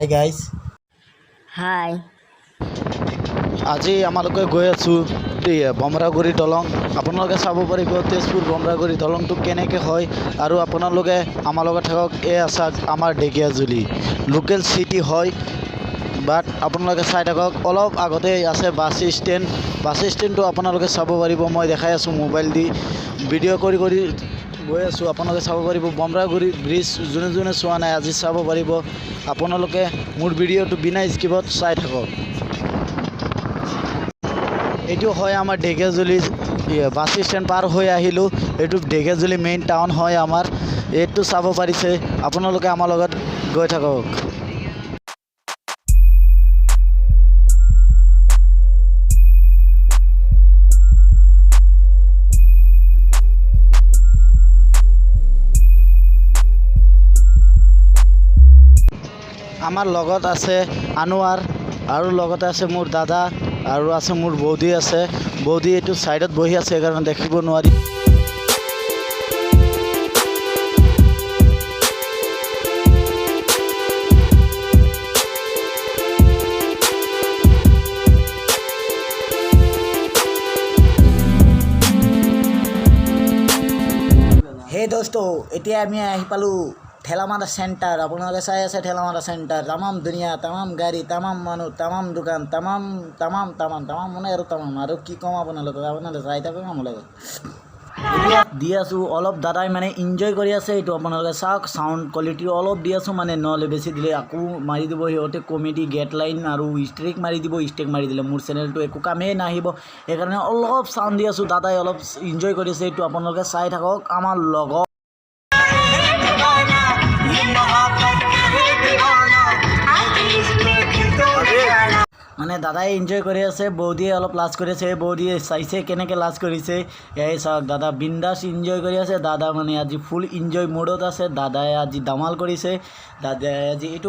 Hi guys, হাই। আজি আমালোকে গৈ আছোঁ বমৰাগুৰি দলং। আপোনালোকে চাব পাৰিব তেজপুৰ বমৰাগুৰি দলংটো কেনেকৈ হয় আৰু আপোনালোকে আমাৰ লগত থাকক। চাওক আমাৰ ঢেকীয়াজুলি লোকেল চিটি হয়, বাট আপোনালোকে চাই থাকক। অলপ আগতে আছে বাছ ষ্টেণ্ড। বাছ ষ্টেণ্ডটো আপোনালোকে চাব পাৰিব। মই দেখাই আছোঁ মোবাইল দি ভিডিঅ' কৰি গৈ আছোঁ। আপোনালোকে চাব পাৰিব বমৰাগুৰি ব্ৰিজ। যোনে যোনে চোৱা নাই আজি চাব পাৰিব। আপোনালোকে মোৰ ভিডিঅ'টো বিনা স্কিপত চাই থাকক। এইটো হয় আমাৰ ঢেকীয়াজুলি বাছ ষ্টেণ্ড পাৰ হৈ আহিলোঁ। এইটো ঢেকীয়াজুলি মেইন টাউন হয় আমাৰ। এইটো চাব পাৰিছে আপোনালোকে আমাৰ লগত গৈ থাকক। আমাৰ লগত আছে আনোৱাৰ আৰু লগতে আছে মোৰ দাদা আৰু আছে মোৰ বৌদি আছে। বৌদি এইটো ছাইডত বহি আছে, সেইকাৰণে দেখিব নোৱাৰি। হে দোস্ত, এতিয়া আমি আহি পালোঁ ঠেলামাৰা চেণ্টাৰ। আপোনালোকে চাই আছে ঠেলামাৰা চেণ্টাৰ। তামাম ধুনীয়া, তামাম গাড়ী, তামাম মানুহ, তামাম দোকান, তামাম মানে আৰু কি ক'ম আপোনালোকে চাই থাকক আমাৰ লগত। এতিয়া দি আছোঁ অলপ দাদাই মানে এনজয় কৰি আছে। এইটো আপোনালোকে চাওক, চাউণ্ড কোৱালিটি অলপ দি আছোঁ, মানে নহ'লে বেছি দিলে আকৌ মাৰি দিব সিহঁতে কমেডি গেট লাইন আৰু ষ্ট্ৰেক মাৰি দিব। ষ্ট্ৰেক মাৰি দিলে মোৰ চেনেলটো একো কামেই নাহিব, সেইকাৰণে অলপ চাউণ্ড দি আছোঁ। দাদাই অলপ এনজয় কৰি আছে। এইটো আপোনালোকে চাই থাকক আমাৰ লগত। মানে দাদাই এনজয় কৰি আছে, বৌদিয়ে অলপ লাজ কৰি আছে। বৌদিয়ে চাইছে কেনেকৈ লাজ কৰিছে। এই চাওক, দাদা বিন্দাছ এনজয় কৰি আছে। দাদা মানে আজি ফুল এনজয় মুডত আছে। দাদাই আজি ধমাল কৰিছে। দাদাই আজি এইটো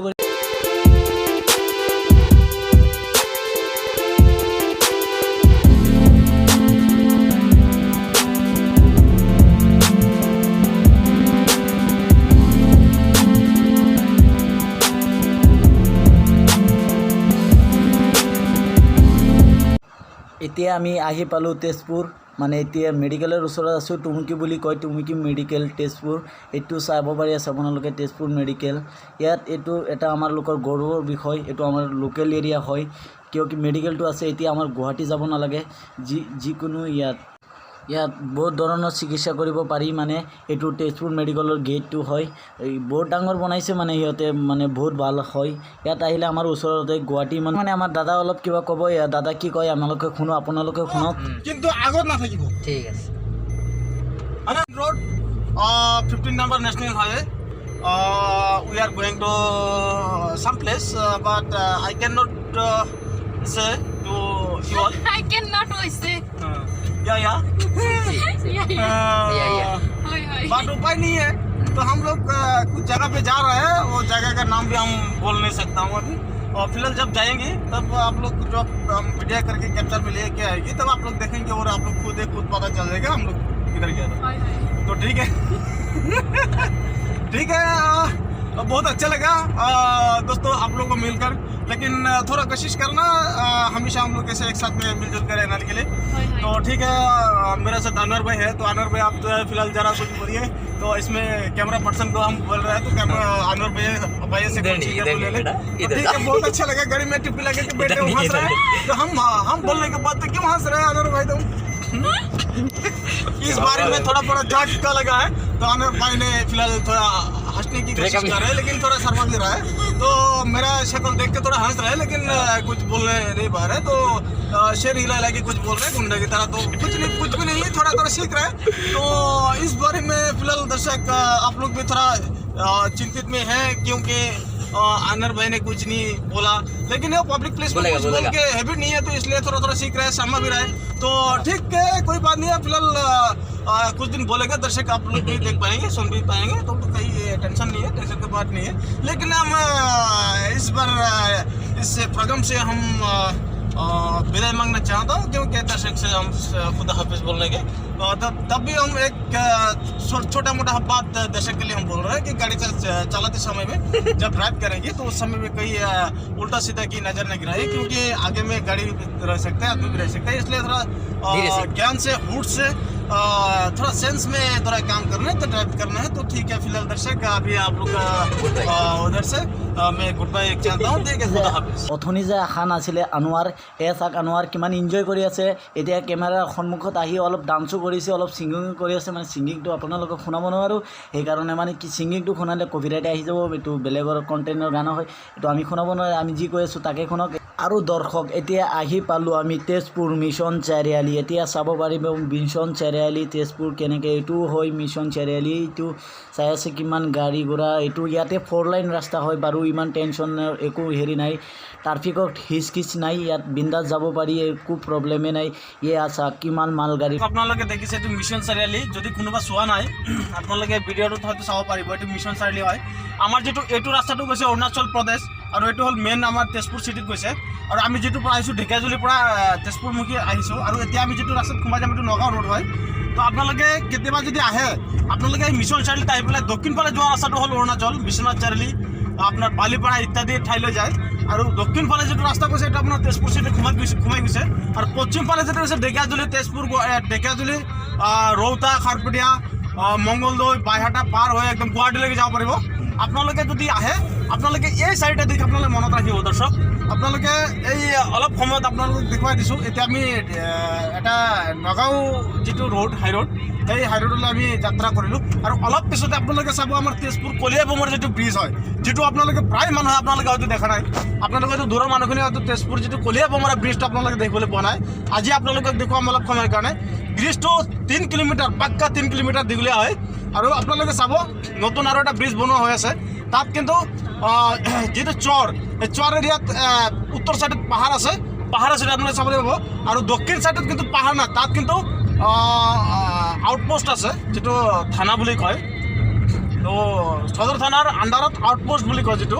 এতিয়া আমি আহি পালোঁ তেজপুৰ। মানে এতিয়া মেডিকেলৰ ওচৰত আছোঁ। টুমুকি বুলি কয়, টুমুকি মেডিকেল তেজপুৰ। এইটো চাব পাৰি আছে আপোনালোকে তেজপুৰ মেডিকেল। ইয়াত এইটো এটা আমাৰ লোকৰ গৌৰৱৰ বিষয়। এইটো আমাৰ লোকেল এৰিয়া হয়, কিয় কি মেডিকেলটো আছে। এতিয়া আমাৰ গুৱাহাটী যাব নালাগে। যিকোনো ইয়াত বহুত ধৰণৰ চিকিৎসা কৰিব পাৰি। মানে এইটো তেজপুৰ মেডিকেলৰ গেটটো হয়। এই বহুত ডাঙৰ বনাইছে, মানে সিহঁতে মানে বহুত ভাল হয়। ইয়াত আহিলে আমাৰ ওচৰতে গুৱাহাটী মানে আমাৰ দাদা অলপ কিবা ক'ব। দাদা কি কয় আমালোকে শুনো, আপোনালোকে শুনক। কিন্তু আগত নাথাকিব। ঠিক আছে। road 15 number national highway. We are going to some place, but I cannot say to you all. I cannot say. Yeah. But उपाय नहीं है, तो हम लोग कुछ जगह पे जा रहे हैं। वो जगह का नाम भी हम बोल नहीं सकता हूँ अभी। और फिलहाल जब जाएंगे तब आप लोग जो हम वीडियो करके कैप्चर में लेके आएगी, तब आप लोग देखेंगे और आप लोग खुद पता चल जाएगा हम लोग किधर गया था। तो ठीक है। ठीक है, बहुत अच्छा लगा दोस्तों आप लोगों को मिलकर। लेकिन थोड़ा कोशिश करना हमेशा हम लोग ऐसे एक साथ में मिलजुल कर रहने के लिए। तो ठीक है, मेरा साथ अनवर भाई है। तो अनवर भाई आप जो है फिलहाल जरा कुछ बोलिए। तो इसमें कैमरा पर्सन को हम बोल रहे हैं, तो कैमरा अनवर भाई से ले ले। ठीक है, बहुत अच्छा लगा। गाड़ी में टिप्पी लगे के बैठे हंस रहे हैं। तो हम बोलने के बाद तो क्यों हंस रहे हैं अनवर भाई? तुम इस बारे में थोड़ा झटका लगा है। तो अनवर भाई ने फिलहाल थोड़ा हंसने की कोशिश कर रहे हैं, लेकिन थोड़ा शर्मा भी रहा है। तो मेरा शक्ल देख के थोड़ा हंस रहा है, लेकिन कुछ बोलने नहीं पा रहे। तो शेर हिला के कुछ बोल रहे हैं गुंडे की तरह। तो कुछ भी नहीं, थोड़ा सीख रहे हैं। तो इस बारे में फिलहाल दर्शक आप लोग भी थोड़ा चिंतित में है, क्योंकि अनवर भाई ने कुछ नहीं बोला, लेकिन वो पब्लिक प्लेस में कुछ बोल के हैबिट नहीं है, तो इसलिए थोड़ा सीख रहे हैं, समझ भी रहे। तो ठीक है, कोई बात नहीं है। फिलहाल कुछ दिन बोलेगा, दर्शक आप लोग भी देख पाएंगे, सुन भी पाएंगे। तो कहीं टेंशन नहीं है, टेंशन की बात नहीं है। लेकिन हम इस बार इस प्रोग्राम से हम विदाई मांगना चाहता हूँ, क्योंकि दर्शक से हम खुदा हाफिज बोलने के तब भी हम एक छोटा मोटा बात दर्शक के लिए हम बोल रहे हैं कि गाड़ी चलाते समय में जब ड्राइव करेंगे तो उस समय में कहीं उल्टा सीधा की नज़र न गिराए, क्योंकि आगे में गाड़ी रह सकता है, आदमी भी रह सकता है, इसलिए थोड़ा ज्ञान से हुट से थोड़ा सेंस में थोड़ा काम करना है तो ड्राइव करना है। तो ठीक है, फिलहाल दर्शक अभी आप लोग का उधर से मैं गुड बाय चाहता हूँ। ठीक है, खुदा हाफिज। অথনি যে আশা নাছিলে আনোৱাৰ, চাওক আনোৱাৰ কিমান এনজয় কৰি আছে। এতিয়া কেমেৰাৰ সন্মুখত আহি অলপ ডান্সো কৰিছে, অলপ ছিংগিং কৰি আছে। মানে ছিংগিংটো আপোনালোকক শুনাব নোৱাৰোঁ, সেইকাৰণে মানে কি ছিংগিংটো শুনালে কপিৰাইট আহি যাব, এইটো বেলেগৰ কণ্টেণ্টৰ গান হয়, এইটো আমি শুনাব নোৱাৰোঁ। আমি যি কৈ আছোঁ তাকে শুনক। আৰু দৰ্শক এতিয়া আহি পালোঁ আমি তেজপুৰ মিছন চাৰিআলি। এতিয়া চাব পাৰিব মিছন চাৰিআলি তেজপুৰ কেনেকৈ, এইটো হয় মিছন চাৰিআলি। এইটো চাই আছে কিমান গাড়ী ঘোঁৰা, এইটো ইয়াতে 4 লাইন ৰাস্তা হয় বাৰু, ইমান টেনশ্যনৰ একো হেৰি নাই, ট্ৰাফিকত হিচকিচ নাই, ইয়াত বিন্দাছ যাব পাৰি, একো প্ৰব্লেমেই নাই। আছা কিমান মাল গাড়ী আপোনালোকে দেখিছে এইটো মিছন চাৰিআলি। যদি কোনোবা চোৱা নাই আপোনালোকে ভিডিঅ'টোত হয়তো চাব পাৰিব, এইটো মিছন চাৰিআলি হয়। আমাৰ যিটো এইটো ৰাস্তাটো গৈছে অৰুণাচল প্ৰদেশ, আৰু এইটো হ'ল মেইন আমাৰ তেজপুৰ চিটিত গৈছে। আৰু আমি যিটোৰ পৰা আহিছোঁ ঢেকীয়াজুলিৰ পৰা তেজপুৰমুখী আহিছোঁ, আৰু এতিয়া আমি যিটো ৰাস্তাত সোমাই যাম এইটো নগাঁও ৰোড হয়। তো আপোনালোকে কেতিয়াবা যদি আহে আপোনালোকে এই মিছন চাৰিআলিত আহি পেলাই দক্ষিণ ফালে যোৱা ৰাস্তাটো হ'ল অৰুণাচল বিশ্বনাথ চাৰিআলি, আপোনাৰ বালিপাৰা ইত্যাদি ঠাইলৈ যায়। আৰু দক্ষিণ ফালে যিটো ৰাস্তা গৈছে এইটো আপোনাৰ তেজপুৰ চিটিত সোমাই গৈছে। আৰু পশ্চিম ফালে যিটো হৈছে ঢেকীয়াজুলি তেজপুৰ, ঢেকীয়াজুলি ৰৌতা খাৰপেটীয়া মংগলদৈ বাইহাটা পাৰ হৈ একদম গুৱাহাটীলৈকে যাব পাৰিব। আপোনালোকে যদি আহে আপোনালোকে এই চাৰিটা দিশ আপোনালোকে মনত ৰাখিব দৰ্শক। আপোনালোকে এই অলপ সময়ত আপোনালোকক দেখুৱাই দিছোঁ। এতিয়া আমি এটা নগাঁও যিটো ৰোড হাই ৰোড, সেই হাই ৰোডলৈ আমি যাত্ৰা কৰিলোঁ। আৰু অলপ পিছতে আপোনালোকে চাব আমাৰ তেজপুৰ কলিয়াবমৰ যিটো ব্ৰিজ হয়, যিটো আপোনালোকে প্ৰায় মানুহে আপোনালোকে হয়তো দেখা নাই। আপোনালোকে হয়তো দূৰৰ মানুহখিনি হয়তো তেজপুৰ যিটো কলিয়াবমৰা ব্ৰিজটো আপোনালোকে দেখিবলৈ পোৱা নাই। আজি আপোনালোকক দেখুৱাম অলপ সময়ৰ কাৰণে। ব্ৰিজটো 3 কিলোমিটাৰ, পাক্কা 3 কিলোমিটাৰ দীঘলীয়া হয়। আৰু আপোনালোকে চাব নতুন আৰু এটা ব্ৰিজ বনোৱা হৈ আছে। তাত কিন্তু যিটো চৰ, এই চৰ এৰিয়াত উত্তৰ চাইডত পাহাৰ আছে, পাহাৰৰ চাইডে আপোনালোকে চাবলৈ পাব। আৰু দক্ষিণ চাইডত কিন্তু পাহাৰ নাই, তাত কিন্তু আউটপোষ্ট আছে, যিটো থানা বুলি কয়। তো সদৰ থানাৰ আণ্ডাৰত আউটপোষ্ট বুলি কয়, যিটো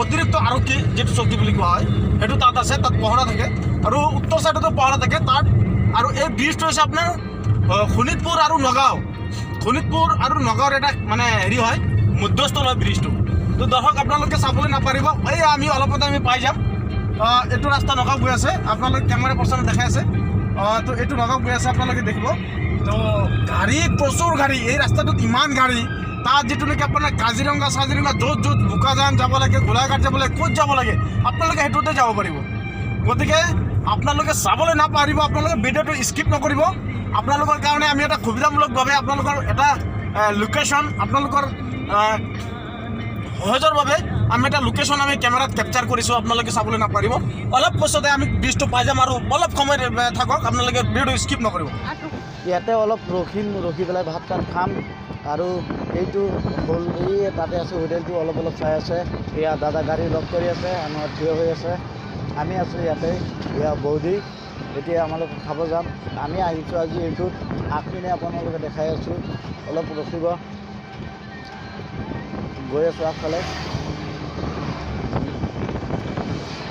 অতিৰিক্ত আৰক্ষী যিটো চকী বুলি কোৱা হয়, সেইটো তাত আছে, তাত পহৰা থাকে। আৰু উত্তৰ চাইডতো পহৰা থাকে তাত। আৰু এই ব্ৰিজটো হৈছে আপোনাৰ শোণিতপুৰ আৰু নগাঁও, শোণিতপুৰ আৰু নগাঁৱৰ এটা মানে হেৰি হয়, মধ্যস্থল হয় ব্ৰিজটো। তো দৰ্শক আপোনালোকে চাবলৈ নাপাৰিব। এই আমি অলপতে আমি পাই যাম, এইটো ৰাস্তা নগাঁও গৈ আছে, আপোনালোকে কেমেৰা পাৰ্চনত দেখাই আছে। তো এইটো নগাঁও গৈ আছে, আপোনালোকে দেখিব। তো গাড়ী প্ৰচুৰ গাড়ী, এই ৰাস্তাটোত ইমান গাড়ী। তাত যিটো নেকি আপোনাৰ কাজিৰঙা য'ত বোকাজান যাব লাগে, গোলাঘাট যাব লাগে, ক'ত যাব লাগে আপোনালোকে সেইটোতে যাব পাৰিব। গতিকে আপোনালোকে চাবলৈ নাপাৰিব, আপোনালোকে ভিডিঅ'টো স্কিপ নকৰিব। আপোনালোকৰ কাৰণে আমি এটা সুবিধামূলকভাৱে আপোনালোকৰ এটা লোকেশ্যন, আপোনালোকৰ সহজৰ বাবে আমি এটা লোকেশ্যন আমি কেমেৰাত কেপচাৰ কৰিছোঁ, আপোনালোকে চাবলৈ নাপাৰিব। অলপ পিছতে আমি ব্ৰিজটো পাই যাম, আৰু অলপ সময় থাকক, আপোনালোকে ভিডিঅ'টো স্কিপ নকৰিব। ইয়াতে অলপ ৰখি পেলাই ভাত চাত খাম। আৰু এইটো হ'ল এই তাতে আছে হোটেলটো, অলপ চাই আছে। এয়া দাদা গাড়ী লগ কৰি আছে, আমাৰ থিয় হৈ আছে। আমি আছোঁ ইয়াতে, এয়া বৌদি। এতিয়া আমালোকে খাব যাম। আমি আহিছোঁ আজি এইটোত, আগপিনে আপোনালোকে দেখাই আছোঁ, অলপ ৰখিব। গৈ আছোঁ আগফালে।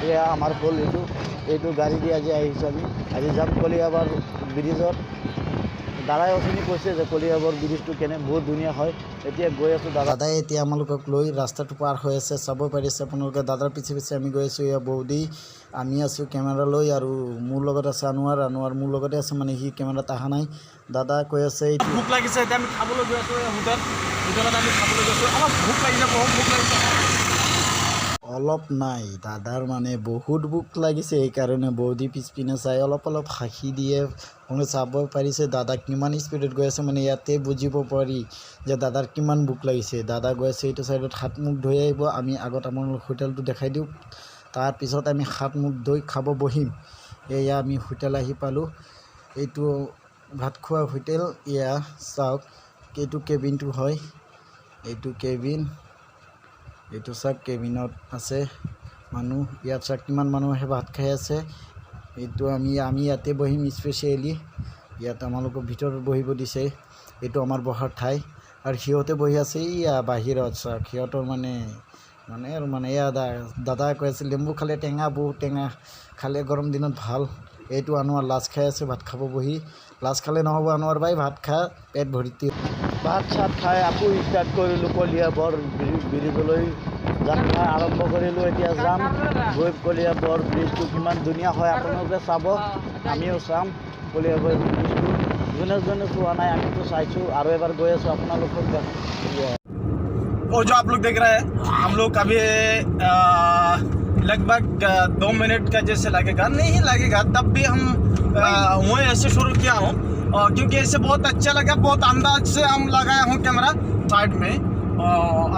এয়া আমাৰ হ'ল এইটো গাড়ী দি আজি আহিছোঁ আমি। আজি যাম কলিয়াবৰ ব্ৰিজত। দাদাই অথনি কৈছে যে কলিয়াবৰ ব্ৰিজটো বহুত ধুনীয়া হয়। এতিয়া গৈ আছোঁ। দাদাই এতিয়া আমালোকক লৈ ৰাস্তাটো পাৰ হৈ আছে, চাব পাৰিছে আপোনালোকে। দাদাৰ পিছে আমি গৈ আছোঁ। এয়া বৌদি, আমি আছোঁ কেমেৰা লৈ, আৰু মোৰ লগত আছে আনোৱাৰ মোৰ লগতে আছে, মানে সি কেমেৰাত অহা নাই। দাদা কৈ আছে ভোক লাগিছে, এতিয়া আমি খাবলৈ গৈ আছোঁ হোটেলত আমি খাবলৈ গৈছোঁ। অলপ ভোক লাগিছে, বহুত ভোক লাগিছে। অলপ নাই, দাদাৰ মানে বহুত ভোক লাগিছে, সেইকাৰণে বৌদি পিছপিনে চাই অলপ হাঁহি দিয়ে। আপুনি চাব পাৰিছে দাদা কিমান স্পীডত গৈ আছে, মানে ইয়াতে বুজিব পাৰি যে দাদাৰ কিমান ভোক লাগিছে। দাদা গৈ আছে এইটো চাইডত, হাত মুখ ধুই আহিব। আমি আগত আপোনালোক হোটেলটো দেখাই দিওঁ, তাৰপিছত আমি হাত মুখ ধুই খাব বহিম। এয়া আমি হোটেল আহি পালোঁ, এইটো ভাত খোৱা হোটেল। এয়া চাওক, এইটো কেবিনটো হয়, এইটো কেবিন। এইটো চাওক কেবিনত আছে মানুহ। ইয়াত চাওক কিমান মানুহে ভাত খাই আছে। এইটো আমি ইয়াতে বহিম স্পেচিয়েলি। ইয়াত আমালোকক ভিতৰত বহিব দিছে, এইটো আমাৰ বহাৰ ঠাই। আৰু সিহঁতে বহি আছে ইয়া বাহিৰত। চাওক সিহঁতৰ মানে মানে এয়া দাদাই কৈ আছিল লেম্বু খালে টেঙা বহুত টেঙা খালে গৰম দিনত ভাল এইটো আনোৱাৰ লাজ খাই আছে ভাত খাব বহি লাজ খালে নহ'ব আনোৱাৰ বাই ভাত খা পেট ভৰ্তি ভাত চাত খাই আকৌ ষ্টাৰ্ট কৰিলোঁ কলিয়াবৰ ব্ৰিজলৈ যাত্ৰা আৰম্ভ কৰিলোঁ এতিয়া যাম গৈ কলিয়াবৰ ব্ৰিজটো কিমান ধুনীয়া হয় আপোনালোকে চাব আমিও চাম কলিয়াবৰ ব্ৰিজটো যোনে যোনে চোৱা নাই আমিতো চাইছোঁ আৰু এবাৰ গৈ আছোঁ আপোনালোকক और जो आप लोग देख रहे हैं हम लोग अभी लगभग 2 मिनट का जैसे लगेगा नहीं लगेगा तब भी हम वहीं ऐसे शुरू किया हूँ क्योंकि ऐसे बहुत अच्छा लगा बहुत अंदाज से हम लगाया हूँ कैमरा साइड में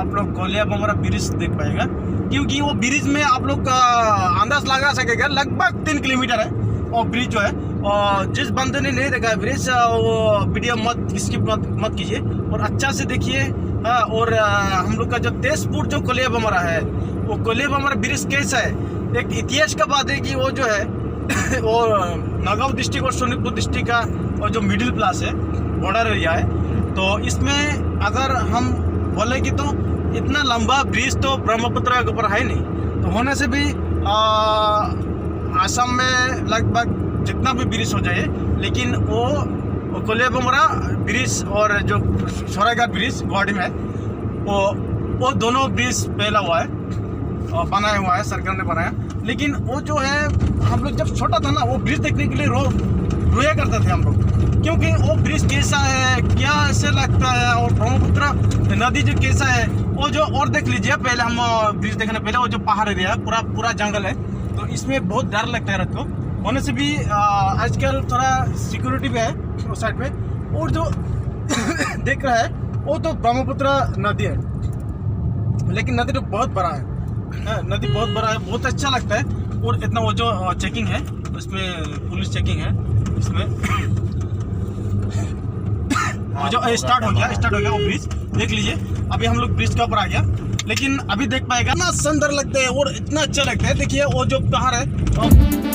आप लोग कोलिया बमरा ब्रिज देख पाएगा क्योंकि वो ब्रिज में आप लोग अंदाज लगा सकेगा लगभग 3 किलोमीटर है और ब्रिज जो है और जिस बंदे ने नहीं देखा है ब्रिज वो वीडियो मत स्किप मत कीजिए और अच्छा से देखिए और हम लोग का जो तेजपुर जो कोलिया बमरा है वो कोलिया बमरा ब्रिज कैसा है एक इतिहास का बात है कि वो जो है वो नगाँव डिस्ट्रिक्ट और सोनीपत डिस्ट्रिक्ट का और जो मिडिल क्लास है बॉर्डर एरिया है तो इसमें अगर हम बोले कि तो इतना लंबा ब्रिज तो ब्रह्मपुत्र के ऊपर है नहीं तो होने से भी आसाम में लगभग जितना भी ब्रिज हो जाए लेकिन वो कोलिया बमरा ब्रिज और जो सरायघाट ब्रिज गुवाहाटी में है वो दोनों ब्रिज पहला हुआ है और बनाया हुआ है सरकार ने बनाया लेकिन वो जो है हम लोग जब छोटा था ना वो ब्रिज देखने के लिए रोया करते थे हम लोग क्योंकि वो ब्रिज कैसा है क्या ऐसे लगता है और ब्रह्मपुत्र नदी जो कैसा है वो जो और देख लीजिए पहले हम ब्रिज देखने पहले वो जो पहाड़ एरिया है पूरा जंगल है तो इसमें बहुत डर लगता है रात को होने से भी आजकल थोड़ा सिक्योरिटी भी है उस साइड पे और जो देख रहा है वो तो ब्रह्मपुत्र नदी है लेकिन नदी तो बहुत बड़ा है नदी बहुत बड़ा है बहुत अच्छा लगता है और इतना वो जो चेकिंग है उसमें पुलिस चेकिंग है इसमें वो जो स्टार्ट हो गया वो ब्रिज देख लीजिए अभी हम लोग ब्रिज के ऊपर आ गया लेकिन अभी देख पाएगा ना सुंदर लगता है और इतना अच्छा लगता है देखिए वो जो पहाड़ है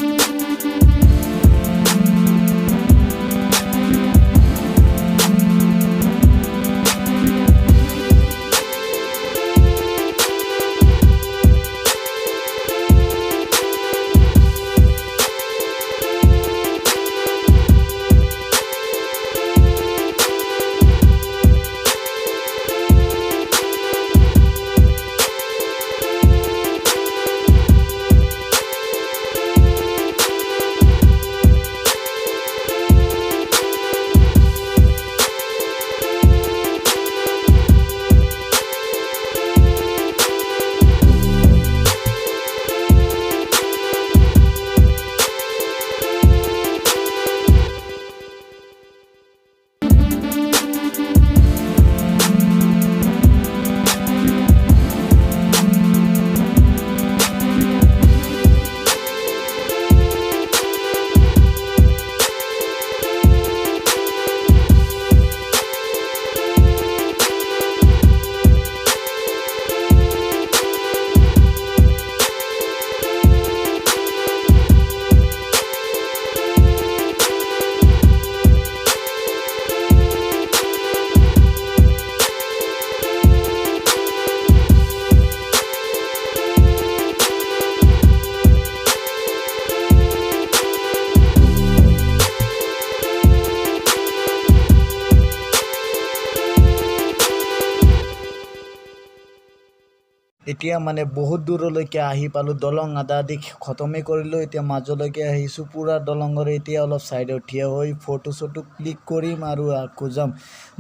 এতিয়া মানে বহুত দূৰলৈকে আহি পালোঁ দলং আদা আদি খতমেই কৰিলোঁ এতিয়া মাজলৈকে আহিছোঁ পূৰা দলঙৰ এতিয়া অলপ ছাইডত থিয় হৈ ফটো চটো ক্লিক কৰিম আৰু আকৌ যাম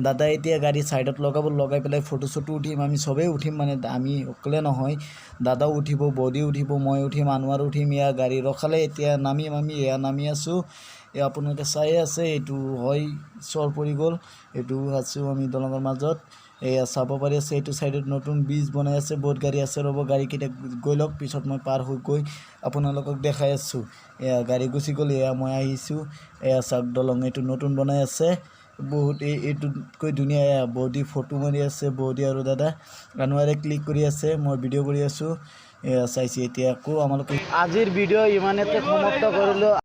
দাদা এতিয়া গাড়ী ছাইডত লগাই পেলাই ফটো চটো উঠিম আমি চবেই উঠিম মানে আমি অকলে নহয় দাদাও উঠিব বডি উঠিব মই উঠিম আনোৱাৰ উঠিম এয়া গাড়ী ৰখালে এতিয়া নামিম আমি এয়া নামি আছোঁ এয়া আপোনালোকে চাই আছে এইটো হয় চৰ পৰি গ'ল এইটো আছোঁ আমি দলঙৰ মাজত এয়া চাব পাৰি আছে এইটো সাইডত নতুন ব্ৰিজ বনাই আছে বহুত গাড়ী আছে ৰ'ব গাড়ীকেইটা গৈ লওক পিছত মই পাৰ হৈ গৈ আপোনালোকক দেখাই আছোঁ এয়া গাড়ী গুচি গ'ল এয়া মই আহিছোঁ এয়া চাওক দলং এইটো নতুন বনাই আছে বহুত এইটোতকৈ ধুনীয়া এয়া বডি ফটো মাৰি আছে বডি আৰু দাদা আনোৱাৰে ক্লিক কৰি আছে মই ভিডিঅ' কৰি আছোঁ এয়া চাইছে এতিয়া আকৌ আমালোকে আজিৰ ভিডিঅ' ইমানতে সমাপ্ত কৰিলোঁ।